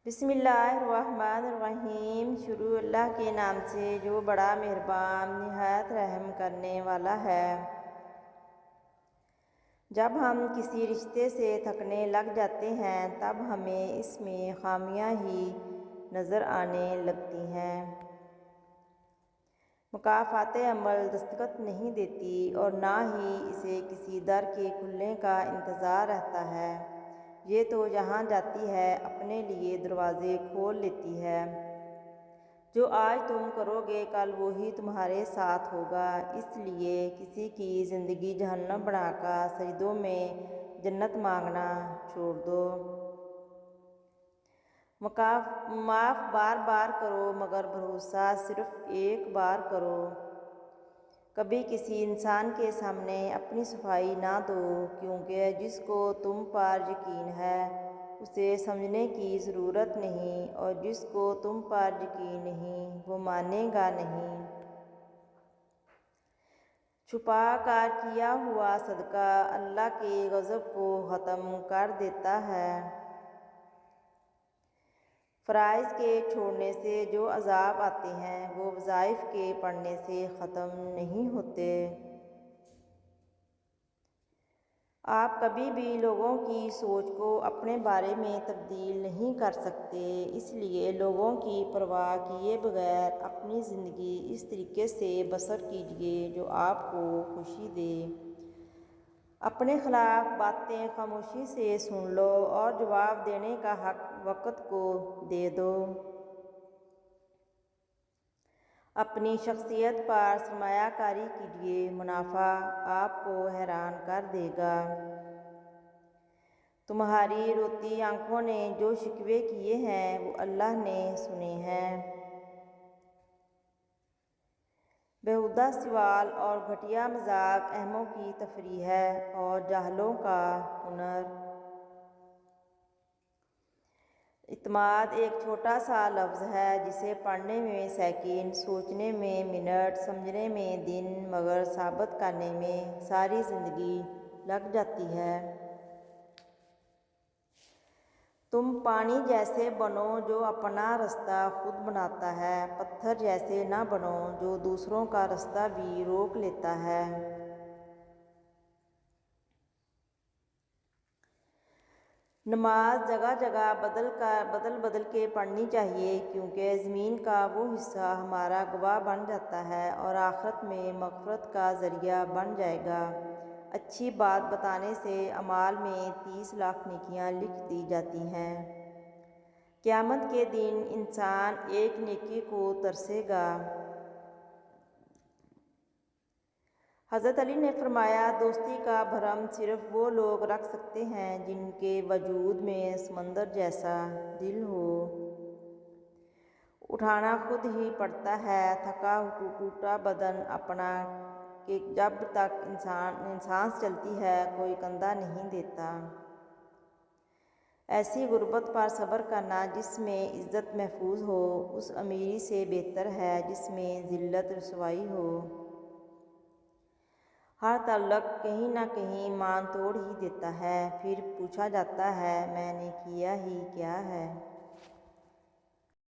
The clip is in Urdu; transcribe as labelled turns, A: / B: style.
A: بسم اللہ الرحمن الرحیم۔ شروع اللہ کے نام سے جو بڑا مہربان نہایت رحم کرنے والا ہے۔ جب ہم کسی رشتے سے تھکنے لگ جاتے ہیں تب ہمیں اس میں خامیاں ہی نظر آنے لگتی ہیں۔ مکافات عمل دستخط نہیں دیتی اور نہ ہی اسے کسی در کے کھلنے کا انتظار رہتا ہے۔ یہ تو جہاں جاتی ہے اپنے لیے دروازے کھول لیتی ہے۔ جو آج تم کرو گے کل وہی تمہارے ساتھ ہوگا، اس لیے کسی کی زندگی جہنم بنا کر سجدوں میں جنت مانگنا چھوڑ دو۔ معاف بار بار کرو مگر بھروسہ صرف ایک بار کرو۔ کبھی کسی انسان کے سامنے اپنی صفائی نہ دو، کیونکہ جس کو تم پر یقین ہے اسے سمجھنے کی ضرورت نہیں، اور جس کو تم پر یقین نہیں وہ مانے گا نہیں۔ چھپا کر کیا ہوا صدقہ اللہ کے غضب کو ختم کر دیتا ہے۔ فرائض کے چھوڑنے سے جو عذاب آتے ہیں وہ وظائف کے پڑھنے سے ختم نہیں ہوتے۔ آپ کبھی بھی لوگوں کی سوچ کو اپنے بارے میں تبدیل نہیں کر سکتے، اس لیے لوگوں کی پرواہ کیے بغیر اپنی زندگی اس طریقے سے بسر کیجیے جو آپ کو خوشی دے۔ اپنے خلاف باتیں خاموشی سے سن لو اور جواب دینے کا حق وقت کو دے دو۔ اپنی شخصیت پر سرمایہ کاری کیجیے، منافع آپ کو حیران کر دے گا۔ تمہاری روتی آنکھوں نے جو شکوے کیے ہیں وہ اللہ نے سنے ہیں۔ بیہودہ سوال اور گھٹیا مذاق احمقوں کی تفریح ہے اور جاہلوں کا ہنر۔ اعتماد ایک چھوٹا سا لفظ ہے جسے پڑھنے میں سیکنڈ، سوچنے میں منٹ، سمجھنے میں دن مگر ثابت کرنے میں ساری زندگی لگ جاتی ہے۔ تم پانی جیسے بنو جو اپنا رستہ خود بناتا ہے، پتھر جیسے نہ بنو جو دوسروں کا رستہ بھی روک لیتا ہے۔ نماز جگہ جگہ بدل کے پڑھنی چاہیے، کیونکہ زمین کا وہ حصہ ہمارا گواہ بن جاتا ہے اور آخرت میں مغفرت کا ذریعہ بن جائے گا۔ اچھی بات بتانے سے اعمال میں 30 لاکھ نیکیاں لکھ دی جاتی ہیں۔ قیامت کے دن انسان ایک نیکی کو ترسے گا۔ حضرت علی نے فرمایا، دوستی کا بھرم صرف وہ لوگ رکھ سکتے ہیں جن کے وجود میں سمندر جیسا دل ہو۔ اٹھانا خود ہی پڑتا ہے تھکا ٹوٹا بدن اپنا، کہ جب تک سانس چلتی ہے کوئی کندھا نہیں دیتا۔ ایسی غربت پر صبر کرنا جس میں عزت محفوظ ہو اس امیری سے بہتر ہے جس میں ذلت رسوائی ہو۔ ہر تعلق کہیں نہ کہیں مان توڑ ہی دیتا ہے، پھر پوچھا جاتا ہے میں نے کیا ہی کیا ہے۔